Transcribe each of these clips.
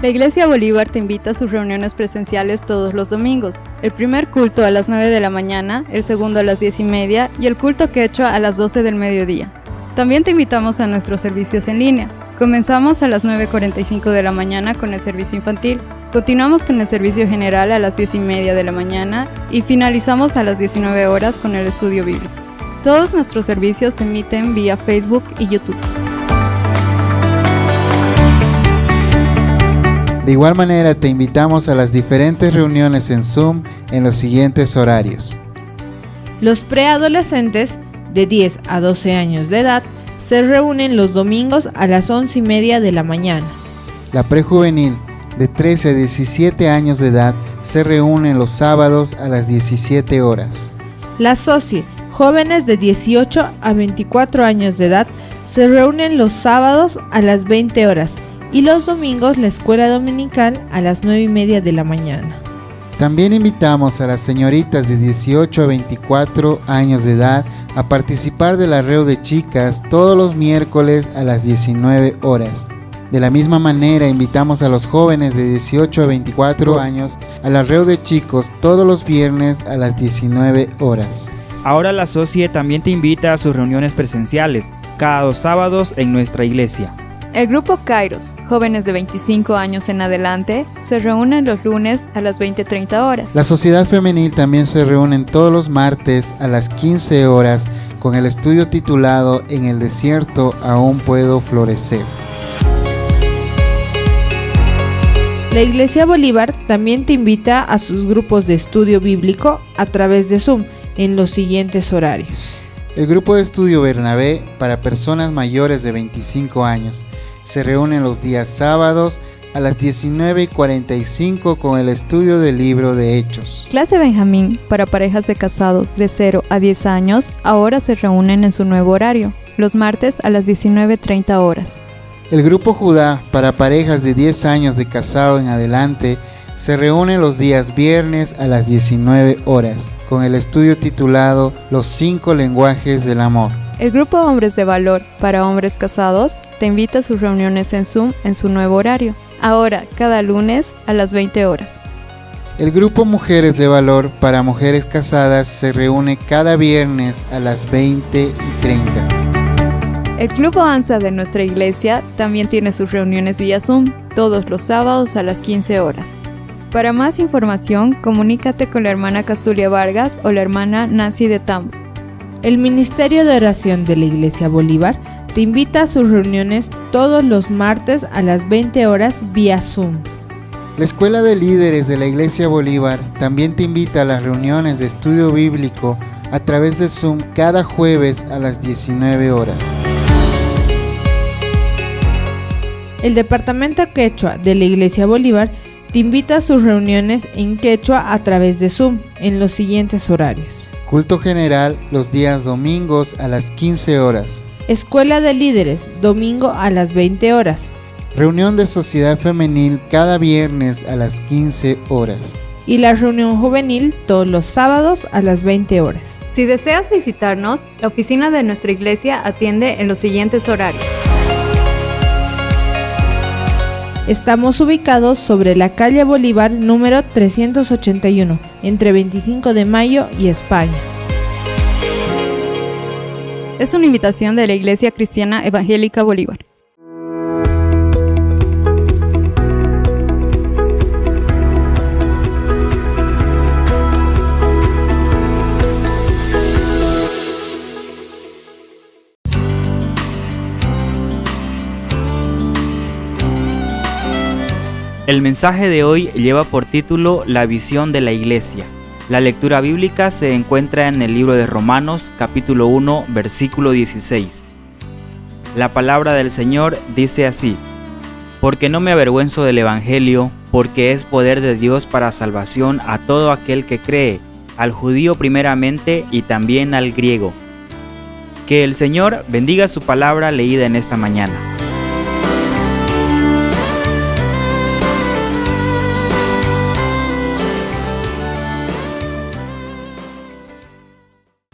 La Iglesia Bolívar te invita a sus reuniones presenciales todos los domingos. El primer culto a las 9 de la mañana, el segundo a las 10:30 y el culto quechua a las 12 del mediodía. También te invitamos a nuestros servicios en línea. Comenzamos a las 9:45 de la mañana con el servicio infantil. Continuamos con el servicio general a las 10:30 de la mañana y finalizamos a las 19 horas con el estudio bíblico. Todos nuestros servicios se emiten vía Facebook y YouTube. De igual manera, te invitamos a las diferentes reuniones en Zoom en los siguientes horarios. Los preadolescentes de 10 a 12 años de edad se reúnen los domingos a las 11:30 de la mañana. La prejuvenil de 13 a 17 años de edad se reúne los sábados a las 17 horas. La SOCIE, jóvenes de 18 a 24 años de edad, se reúnen los sábados a las 20 horas y los domingos la escuela dominical a las 9:30 de la mañana. También invitamos a las señoritas de 18 a 24 años de edad a participar del arreo de chicas todos los miércoles a las 19 horas. De la misma manera, invitamos a los jóvenes de 18 a 24 años al arreo de chicos todos los viernes a las 19 horas. Ahora la SOCIE también te invita a sus reuniones presenciales, cada 2 sábados en nuestra iglesia. El grupo Kairos, jóvenes de 25 años en adelante, se reúnen los lunes a las 20:30 horas. La Sociedad Femenil también se reúne todos los martes a las 15 horas con el estudio titulado En el desierto aún puedo florecer. La Iglesia Bolívar también te invita a sus grupos de estudio bíblico a través de Zoom en los siguientes horarios. El grupo de estudio Bernabé para personas mayores de 25 años se reúne los días sábados a las 19:45 con el estudio del libro de Hechos. Clase Benjamín para parejas de casados de 0 a 10 años ahora se reúnen en su nuevo horario, los martes a las 19:30 horas. El grupo Judá para parejas de 10 años de casado en adelante se reúne los días viernes a las 19 horas con el estudio titulado Los 5 lenguajes del amor. El grupo Hombres de Valor para hombres casados te invita a sus reuniones en Zoom en su nuevo horario, ahora cada lunes a las 20 horas. El grupo Mujeres de Valor para mujeres casadas se reúne cada viernes a las 20:30. El Club Avanza de nuestra iglesia también tiene sus reuniones vía Zoom todos los sábados a las 15 horas. Para más información, comunícate con la hermana Castulia Vargas o la hermana Nancy de Tambo. El Ministerio de Oración de la Iglesia Bolívar te invita a sus reuniones todos los martes a las 20 horas vía Zoom. La Escuela de Líderes de la Iglesia Bolívar también te invita a las reuniones de estudio bíblico a través de Zoom cada jueves a las 19 horas. El Departamento Quechua de la Iglesia Bolívar te invita a sus reuniones en quechua a través de Zoom en los siguientes horarios. Culto general los días domingos a las 15 horas. Escuela de Líderes, domingo a las 20 horas. Reunión de Sociedad Femenil cada viernes a las 15 horas. Y la reunión juvenil todos los sábados a las 20 horas. Si deseas visitarnos, la oficina de nuestra iglesia atiende en los siguientes horarios. Estamos ubicados sobre la calle Bolívar número 381, entre 25 de Mayo y España. Es una invitación de la Iglesia Cristiana Evangélica Bolívar. El mensaje de hoy lleva por título La visión de la iglesia. La lectura bíblica se encuentra en el libro de Romanos, capítulo 1, versículo 16. La palabra del Señor dice así: Porque no me avergüenzo del Evangelio, porque es poder de Dios para salvación a todo aquel que cree, al judío primeramente y también al griego. Que el Señor bendiga su palabra leída en esta mañana.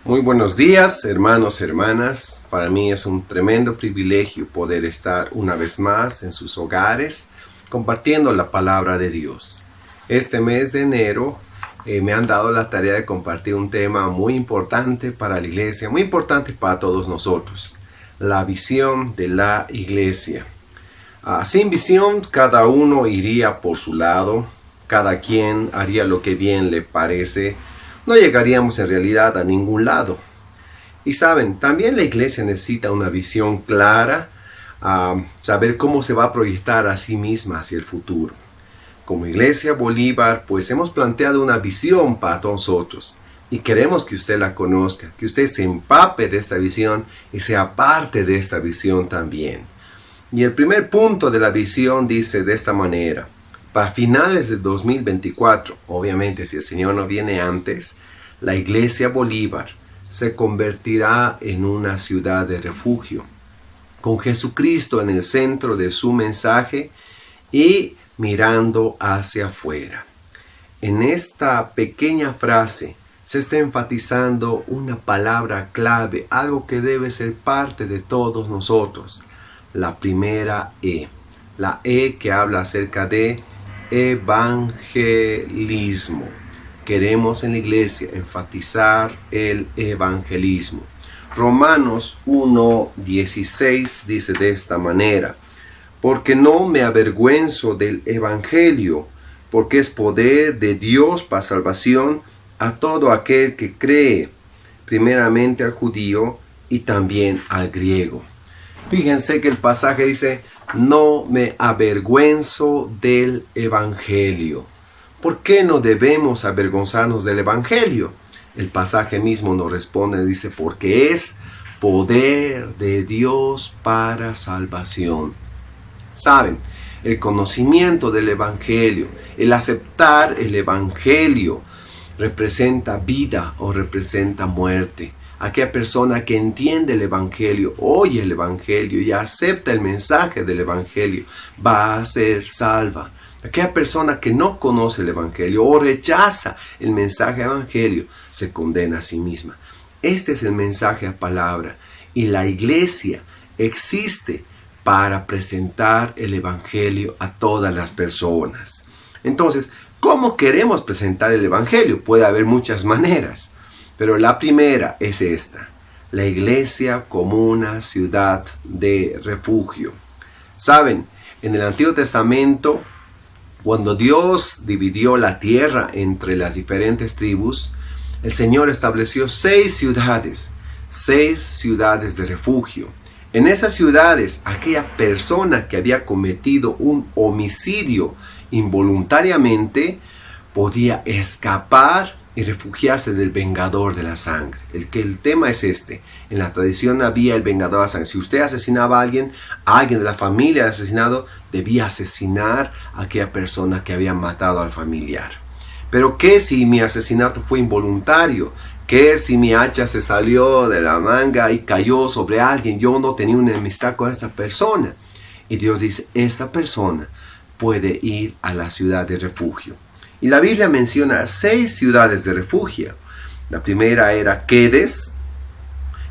Muy buenos días, hermanos, hermanas. Para mí es un tremendo privilegio poder estar una vez más en sus hogares compartiendo la palabra de Dios. Este mes de enero me han dado la tarea de compartir un tema muy importante para la iglesia, muy importante para todos nosotros: la visión de la iglesia. Sin visión, cada uno iría por su lado, cada quien haría lo que bien le parece, no llegaríamos en realidad a ningún lado. Y saben, también la iglesia necesita una visión clara, saber cómo se va a proyectar a sí misma hacia el futuro. Como Iglesia Bolívar, pues hemos planteado una visión para todos nosotros y queremos que usted la conozca, que usted se empape de esta visión y sea parte de esta visión también. Y el primer punto de la visión dice de esta manera: para finales de 2024, obviamente si el Señor no viene antes, la Iglesia Bolívar se convertirá en una ciudad de refugio, con Jesucristo en el centro de su mensaje y mirando hacia afuera. En esta pequeña frase se está enfatizando una palabra clave, algo que debe ser parte de todos nosotros. La primera E. La E que habla acerca de evangelismo. Queremos en la iglesia enfatizar el evangelismo. Romanos 1:16 dice de esta manera: porque no me avergüenzo del evangelio, porque es poder de Dios para salvación a todo aquel que cree, primeramente al judío y también al griego. Fíjense que el pasaje dice: no me avergüenzo del evangelio. ¿Por qué no debemos avergonzarnos del evangelio? El pasaje mismo nos responde, dice: porque es poder de Dios para salvación. Saben, el conocimiento del evangelio, el aceptar el evangelio, representa vida o representa muerte. Aquella persona que entiende el evangelio, oye el evangelio y acepta el mensaje del evangelio, va a ser salva. Aquella persona que no conoce el evangelio o rechaza el mensaje del evangelio, se condena a sí misma. Este es el mensaje a palabra, y la iglesia existe para presentar el evangelio a todas las personas. Entonces, ¿cómo queremos presentar el evangelio? Puede haber muchas maneras, pero la primera es esta: la iglesia como una ciudad de refugio. Saben, en el Antiguo Testamento, cuando Dios dividió la tierra entre las diferentes tribus, el Señor estableció 6 ciudades de refugio. En esas ciudades, aquella persona que había cometido un homicidio involuntariamente podía escapar y refugiarse del vengador de la sangre. El tema es este: en la tradición había el vengador de la sangre. Si usted asesinaba a alguien de la familia del asesinado, debía asesinar a aquella persona que había matado al familiar. Pero ¿qué si mi asesinato fue involuntario? ¿Qué si mi hacha se salió de la manga y cayó sobre alguien? Yo no tenía una enemistad con esta persona. Y Dios dice: esta persona puede ir a la ciudad de refugio. Y la Biblia menciona 6 ciudades de refugio. La primera era Kedes,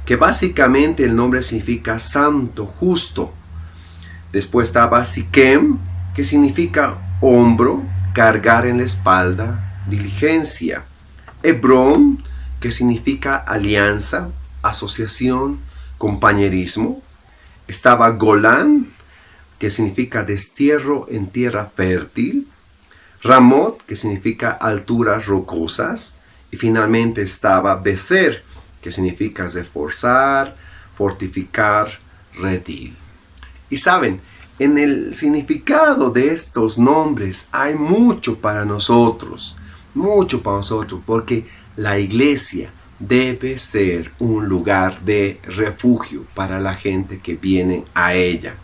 que básicamente el nombre significa santo, justo. Después estaba Siquem, que significa hombro, cargar en la espalda, diligencia. Hebrón, que significa alianza, asociación, compañerismo. Estaba Golán, que significa destierro en tierra fértil. Ramot, que significa alturas rocosas. Y finalmente estaba Becer, que significa reforzar, fortificar, redil. Y saben, en el significado de estos nombres hay mucho para nosotros, porque la iglesia debe ser un lugar de refugio para la gente que viene a ella.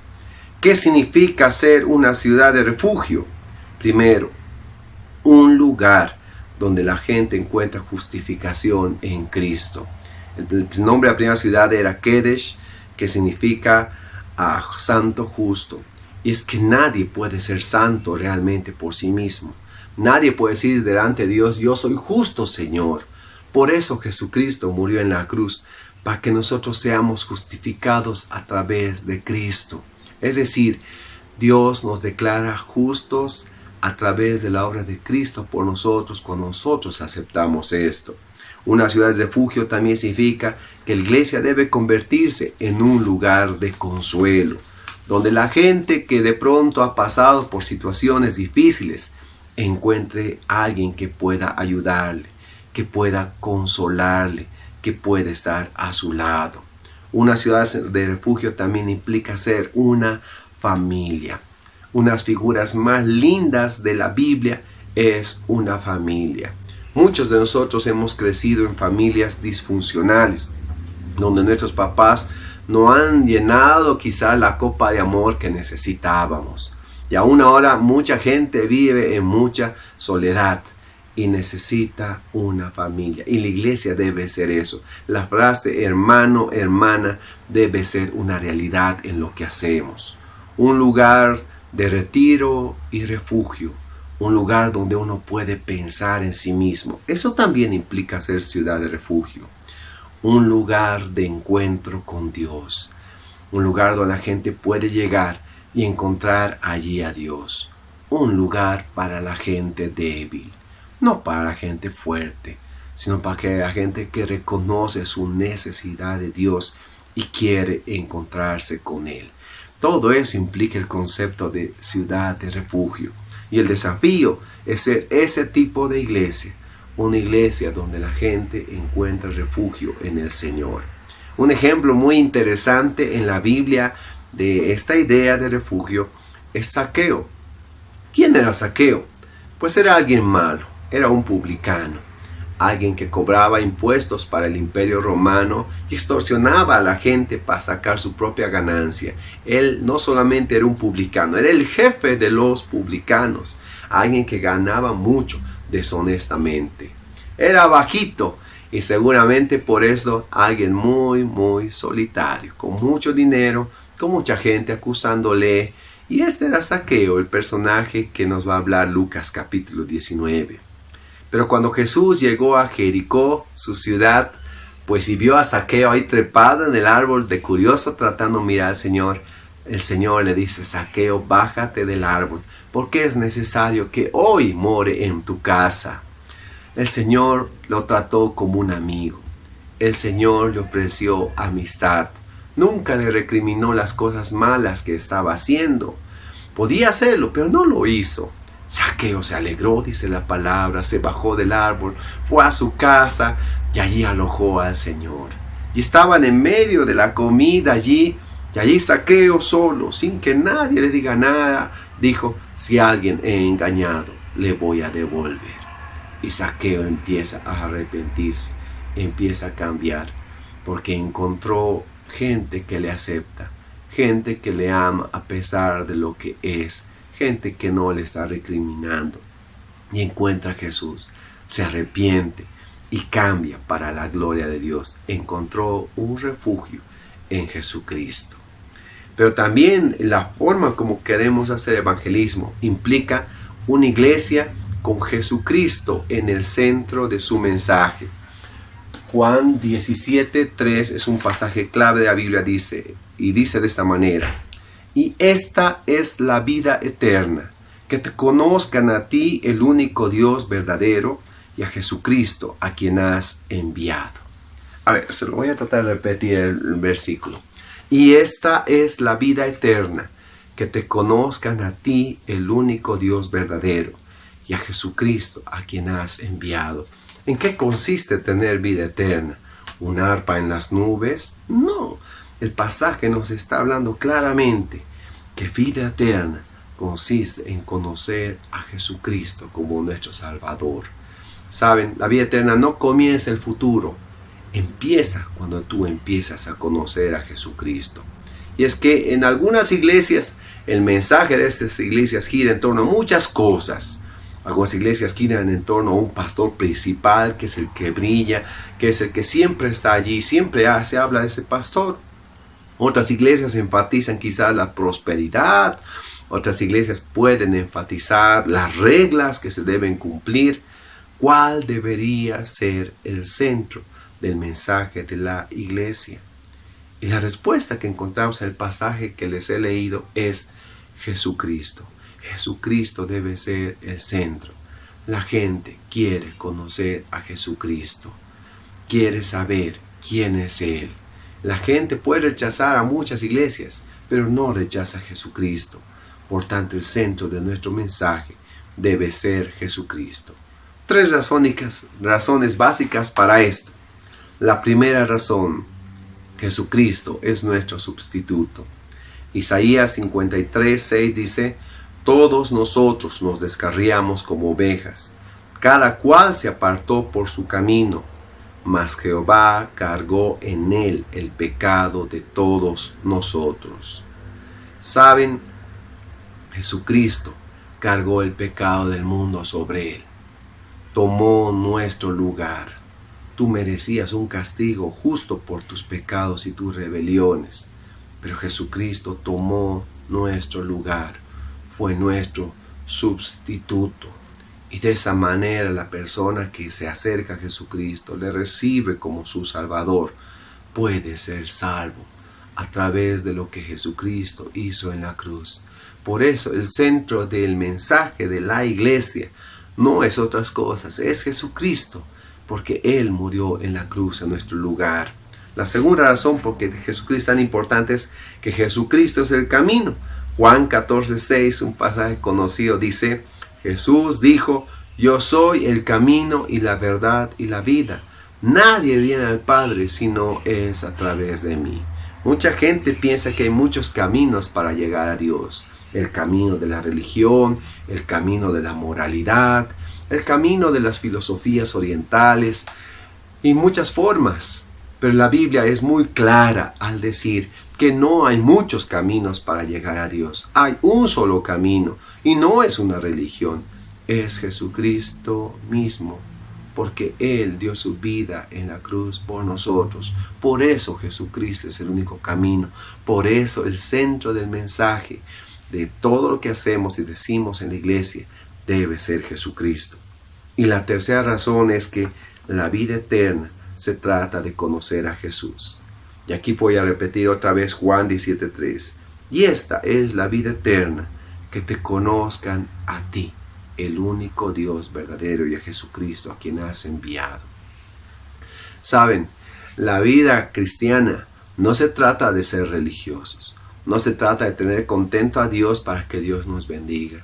¿Qué significa ser una ciudad de refugio? Primero, un lugar donde la gente encuentra justificación en Cristo. El nombre de la primera ciudad era Kedesh, que significa santo, justo. Y es que nadie puede ser santo realmente por sí mismo. Nadie puede decir delante de Dios: yo soy justo, Señor. Por eso Jesucristo murió en la cruz, para que nosotros seamos justificados a través de Cristo. Es decir, Dios nos declara justos a través de la obra de Cristo por nosotros cuando nosotros aceptamos esto. Una ciudad de refugio también significa que la iglesia debe convertirse en un lugar de consuelo, donde la gente que de pronto ha pasado por situaciones difíciles encuentre a alguien que pueda ayudarle, que pueda consolarle, que pueda estar a su lado. Una ciudad de refugio también implica ser una familia. Unas figuras más lindas de la Biblia es una familia. Muchos de nosotros hemos crecido en familias disfuncionales, donde nuestros papás no han llenado quizá la copa de amor que necesitábamos. Y aún ahora mucha gente vive en mucha soledad y necesita una familia. Y la iglesia debe ser eso. La frase hermano, hermana debe ser una realidad en lo que hacemos. Un lugar de retiro y refugio. Un lugar donde uno puede pensar en sí mismo. Eso también implica ser ciudad de refugio. Un lugar de encuentro con Dios. Un lugar donde la gente puede llegar y encontrar allí a Dios. Un lugar para la gente débil. No para la gente fuerte, sino para la gente que reconoce su necesidad de Dios y quiere encontrarse con Él. Todo eso implica el concepto de ciudad de refugio. Y el desafío es ser ese tipo de iglesia. Una iglesia donde la gente encuentra refugio en el Señor. Un ejemplo muy interesante en la Biblia de esta idea de refugio es Zaqueo. ¿Quién era Zaqueo? Pues era alguien malo, era un publicano. Alguien que cobraba impuestos para el imperio romano y extorsionaba a la gente para sacar su propia ganancia. Él no solamente era un publicano, era el jefe de los publicanos. Alguien que ganaba mucho deshonestamente. Era bajito y seguramente por eso alguien muy solitario, con mucho dinero, con mucha gente acusándole. Y este era Zaqueo, el personaje que nos va a hablar Lucas capítulo 19. Pero cuando Jesús llegó a Jericó, su ciudad, pues y vio a Zaqueo ahí trepado en el árbol de curioso tratando de mirar al Señor, el Señor le dice: Zaqueo, bájate del árbol, porque es necesario que hoy more en tu casa. El Señor lo trató como un amigo. El Señor le ofreció amistad. Nunca le recriminó las cosas malas que estaba haciendo. Podía hacerlo, pero no lo hizo. Zaqueo se alegró, dice la palabra, se bajó del árbol, fue a su casa y allí alojó al Señor. Y estaban en medio de la comida allí, y allí Zaqueo solo, sin que nadie le diga nada, dijo: si a alguien he engañado, le voy a devolver. Y Zaqueo empieza a arrepentirse, empieza a cambiar, porque encontró gente que le acepta, gente que le ama a pesar de lo que es, gente que no le está recriminando. Y encuentra a Jesús, se arrepiente y cambia para la gloria de Dios. Encontró un refugio en Jesucristo. Pero también la forma como queremos hacer evangelismo implica una iglesia con Jesucristo en el centro de su mensaje. Juan 17:3 es un pasaje clave de la Biblia, dice de esta manera: y esta es la vida eterna, que te conozcan a ti, el único Dios verdadero, y a Jesucristo, a quien has enviado. A ver, se lo voy a tratar de repetir el versículo. Y esta es la vida eterna, que te conozcan a ti, el único Dios verdadero, y a Jesucristo, a quien has enviado. ¿En qué consiste tener vida eterna? ¿Un arpa en las nubes? No. El pasaje nos está hablando claramente que vida eterna consiste en conocer a Jesucristo como nuestro Salvador. Saben, la vida eterna no comienza en el futuro, empieza cuando tú empiezas a conocer a Jesucristo. Y es que en algunas iglesias el mensaje de estas iglesias gira en torno a muchas cosas. Algunas iglesias giran en torno a un pastor principal, que es el que brilla, que es el que siempre está allí, siempre se habla de ese pastor. Otras iglesias enfatizan quizás la prosperidad, otras iglesias pueden enfatizar las reglas que se deben cumplir. ¿Cuál debería ser el centro del mensaje de la iglesia? Y la respuesta que encontramos en el pasaje que les he leído es: Jesucristo. Jesucristo debe ser el centro. La gente quiere conocer a Jesucristo. Quiere saber quién es Él. La gente puede rechazar a muchas iglesias, pero no rechaza a Jesucristo. Por tanto, el centro de nuestro mensaje debe ser Jesucristo. 3 razones básicas para esto. La primera razón, Jesucristo es nuestro sustituto. Isaías 53:6 dice: todos nosotros nos descarriamos como ovejas, cada cual se apartó por su camino, mas Jehová cargó en él el pecado de todos nosotros. ¿Saben? Jesucristo cargó el pecado del mundo sobre él. Tomó nuestro lugar. Tú merecías un castigo justo por tus pecados y tus rebeliones, pero Jesucristo tomó nuestro lugar. Fue nuestro sustituto. Y de esa manera la persona que se acerca a Jesucristo, le recibe como su Salvador, puede ser salvo a través de lo que Jesucristo hizo en la cruz. Por eso el centro del mensaje de la iglesia no es otras cosas, es Jesucristo, porque Él murió en la cruz en nuestro lugar. La segunda razón por qué Jesucristo es tan importante es que Jesucristo es el camino. Juan 14:6, un pasaje conocido, dice: Jesús dijo: yo soy el camino y la verdad y la vida. Nadie viene al Padre si no es a través de mí. Mucha gente piensa que hay muchos caminos para llegar a Dios. El camino de la religión, el camino de la moralidad, el camino de las filosofías orientales y muchas formas. Pero la Biblia es muy clara al decir que no hay muchos caminos para llegar a Dios. Hay un solo camino y no es una religión, es Jesucristo mismo, porque Él dio su vida en la cruz por nosotros. Por eso Jesucristo es el único camino. Por eso el centro del mensaje de todo lo que hacemos y decimos en la iglesia debe ser Jesucristo. Y la tercera razón es que la vida eterna se trata de conocer a Jesús. Y aquí voy a repetir otra vez Juan 17:3. Y esta es la vida eterna, que te conozcan a ti, el único Dios verdadero, y a Jesucristo a quien has enviado. Saben, la vida cristiana no se trata de ser religiosos. No se trata de tener contento a Dios para que Dios nos bendiga.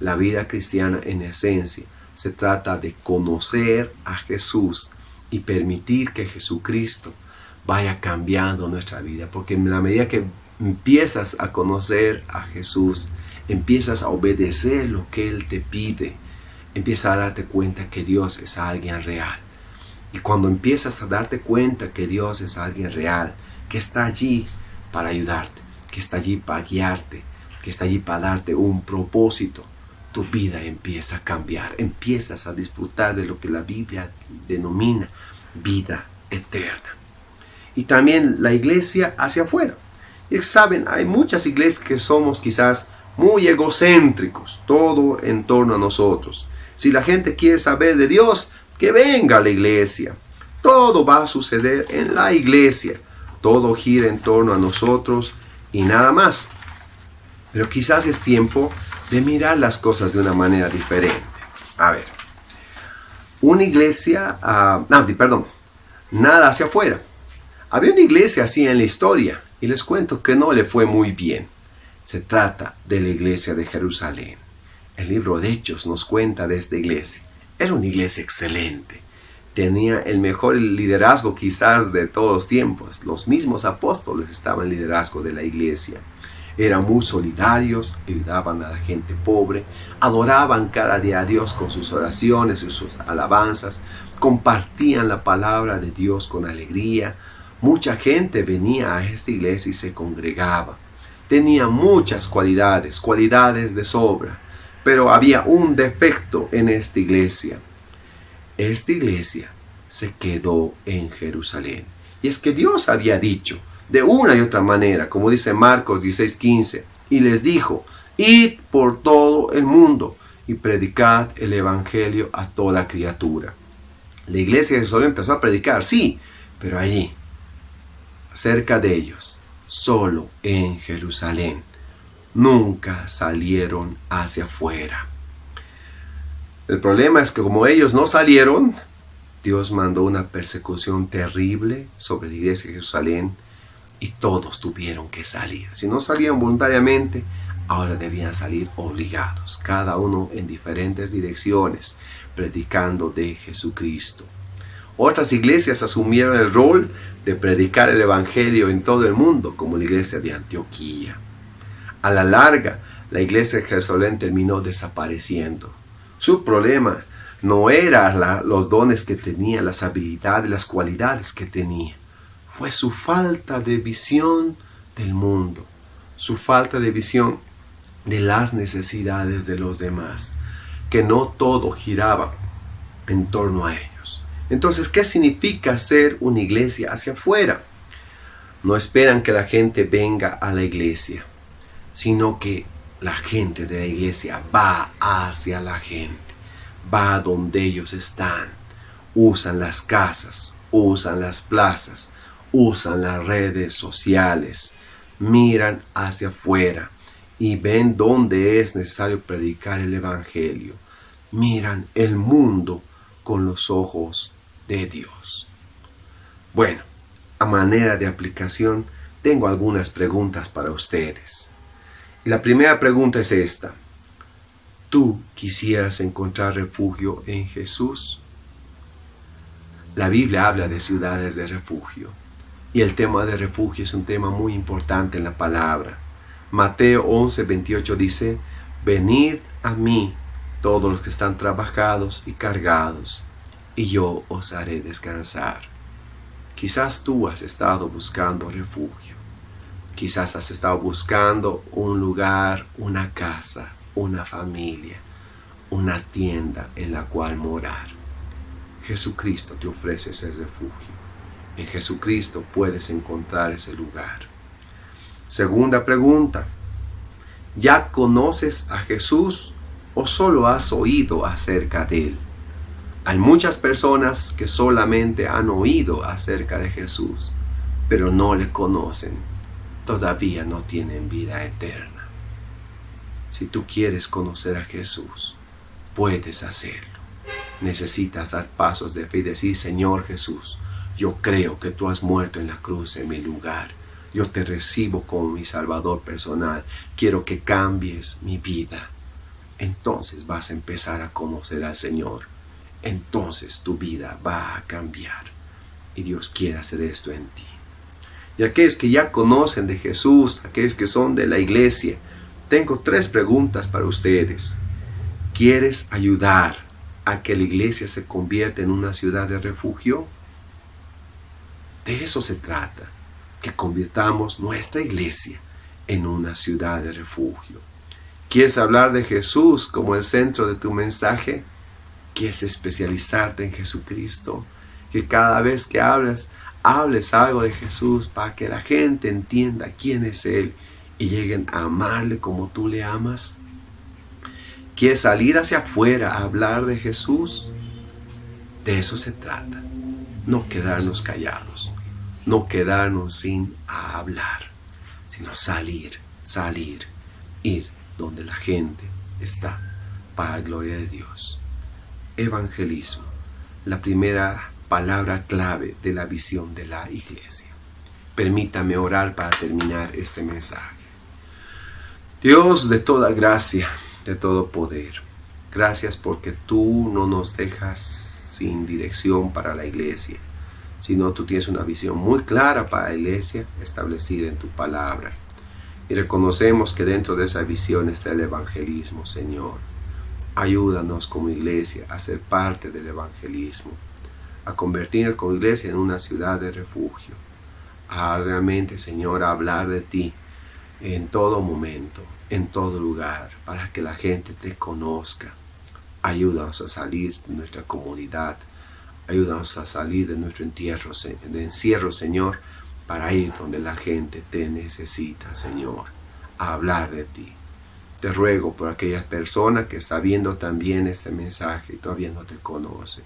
La vida cristiana en esencia se trata de conocer a Jesús y permitir que Jesucristo vaya cambiando nuestra vida. Porque en la medida que empiezas a conocer a Jesús, empiezas a obedecer lo que Él te pide, empiezas a darte cuenta que Dios es alguien real. Y cuando empiezas a darte cuenta que Dios es alguien real, que está allí para ayudarte, que está allí para guiarte, que está allí para darte un propósito, tu vida empieza a cambiar, empiezas a disfrutar de lo que la Biblia denomina vida eterna. Y también la iglesia hacia afuera. Y saben, hay muchas iglesias que somos quizás muy egocéntricos, todo en torno a nosotros. Si la gente quiere saber de Dios, que venga a la iglesia. Todo va a suceder en la iglesia. Todo gira en torno a nosotros y nada más. Pero quizás es tiempo de mirar las cosas de una manera diferente. A ver, una iglesia, nada hacia afuera. Había una iglesia así en la historia y les cuento que no le fue muy bien. Se trata de la iglesia de Jerusalén. El libro de Hechos nos cuenta de esta iglesia. Era una iglesia excelente. Tenía el mejor liderazgo quizás de todos los tiempos. Los mismos apóstoles estaban en el liderazgo de la iglesia. Eran muy solidarios, ayudaban a la gente pobre, adoraban cada día a Dios con sus oraciones y sus alabanzas, compartían la palabra de Dios con alegría. Mucha gente venía a esta iglesia y se congregaba. Tenía muchas cualidades de sobra, pero había un defecto en esta iglesia. Esta iglesia se quedó en Jerusalén. Y es que Dios había dicho de una y otra manera, como dice Marcos 16:15, y les dijo: id por todo el mundo y predicad el evangelio a toda criatura. La iglesia de Jerusalén empezó a predicar, sí, pero allí, cerca de ellos, solo en Jerusalén. nunca salieron hacia afuera. El problema es que como ellos no salieron, Dios mandó una persecución terrible sobre la iglesia de Jerusalén y todos tuvieron que salir. Si no salían voluntariamente, ahora debían salir obligados, cada uno en diferentes direcciones, predicando de Jesucristo. Otras iglesias asumieron el rol de predicar el evangelio en todo el mundo, como la iglesia de Antioquía. A la larga, la iglesia de Jerusalén terminó desapareciendo. Su problema no eran los dones que tenía, las habilidades, las cualidades que tenía. Fue su falta de visión del mundo, su falta de visión de las necesidades de los demás, que no todo giraba en torno a ellos. Entonces, ¿qué significa ser una iglesia hacia afuera? No esperan que la gente venga a la iglesia, sino que la gente de la iglesia va hacia la gente, va donde ellos están, usan las casas, usan las plazas, usan las redes sociales, miran hacia afuera y ven dónde es necesario predicar el evangelio. Miran el mundo con los ojos de Dios. Bueno, a manera de aplicación, tengo algunas preguntas para ustedes. La primera pregunta es esta: ¿tú quisieras encontrar refugio en Jesús? La Biblia habla de ciudades de refugio, y el tema de refugio es un tema muy importante en la palabra. Mateo 11:28 dice: venid a mí todos los que están trabajados y cargados, y yo os haré descansar. Quizás tú has estado buscando refugio. Quizás has estado buscando un lugar, una casa, una familia, una tienda en la cual morar. Jesucristo te ofrece ese refugio. En Jesucristo puedes encontrar ese lugar. Segunda pregunta: ¿ya conoces a Jesús o solo has oído acerca de Él? Hay muchas personas que solamente han oído acerca de Jesús, pero no le conocen. Todavía no tienen vida eterna. Si tú quieres conocer a Jesús, puedes hacerlo. Necesitas dar pasos de fe y decir: Señor Jesús, yo creo que tú has muerto en la cruz en mi lugar. Yo te recibo como mi Salvador personal. Quiero que cambies mi vida. Entonces vas a empezar a conocer al Señor. Entonces tu vida va a cambiar. Y Dios quiere hacer esto en ti. Y aquellos que ya conocen de Jesús, aquellos que son de la iglesia, tengo 3 preguntas para ustedes. ¿Quieres ayudar a que la iglesia se convierta en una ciudad de refugio? De eso se trata, que convirtamos nuestra iglesia en una ciudad de refugio. ¿Quieres hablar de Jesús como el centro de tu mensaje? ¿Quieres especializarte en Jesucristo? Que cada vez que hables algo de Jesús para que la gente entienda quién es Él y lleguen a amarle como tú le amas. ¿Quieres salir hacia afuera a hablar de Jesús? De eso se trata. No quedarnos callados, no quedarnos sin hablar, sino salir, ir donde la gente está, para la gloria de Dios. Evangelismo, la primera palabra clave de la visión de la iglesia. Permítame orar para terminar este mensaje. Dios de toda gracia, de todo poder, gracias porque tú no nos dejas sin dirección para la iglesia, sino tú tienes una visión muy clara para la iglesia establecida en tu palabra. Y reconocemos que dentro de esa visión está el evangelismo, Señor. Ayúdanos como iglesia a ser parte del evangelismo, a convertirnos como iglesia en una ciudad de refugio, a realmente, Señor, a hablar de ti en todo momento, en todo lugar, para que la gente te conozca. Ayúdanos a salir de nuestra comodidad, ayúdanos a salir de nuestro encierro, Señor, para ir donde la gente te necesita, Señor, a hablar de ti. Te ruego por aquellas personas que están viendo también este mensaje y todavía no te conocen.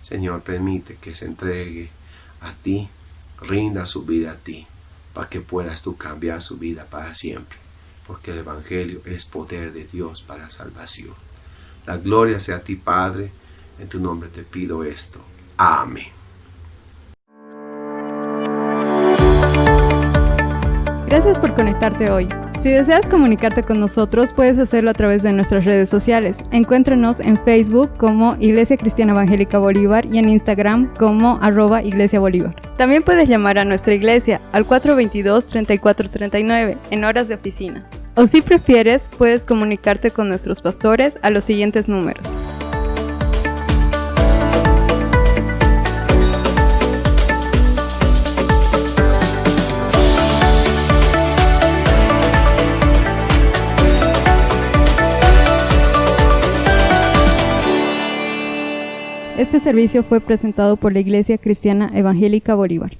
Señor, permite que se entregue a ti, rinda su vida a ti, para que puedas tú cambiar su vida para siempre. porque el Evangelio es poder de Dios para salvación. La gloria sea a ti, Padre, en tu nombre te pido esto. Amén. Gracias por conectarte hoy. Si deseas comunicarte con nosotros, puedes hacerlo a través de nuestras redes sociales. Encuéntranos en Facebook como Iglesia Cristiana Evangélica Bolívar y en Instagram como @Iglesia Bolívar. También puedes llamar a nuestra iglesia al 422-3439 en horas de oficina. O si prefieres, puedes comunicarte con nuestros pastores a los siguientes números. Este servicio fue presentado por la Iglesia Cristiana Evangélica Bolívar.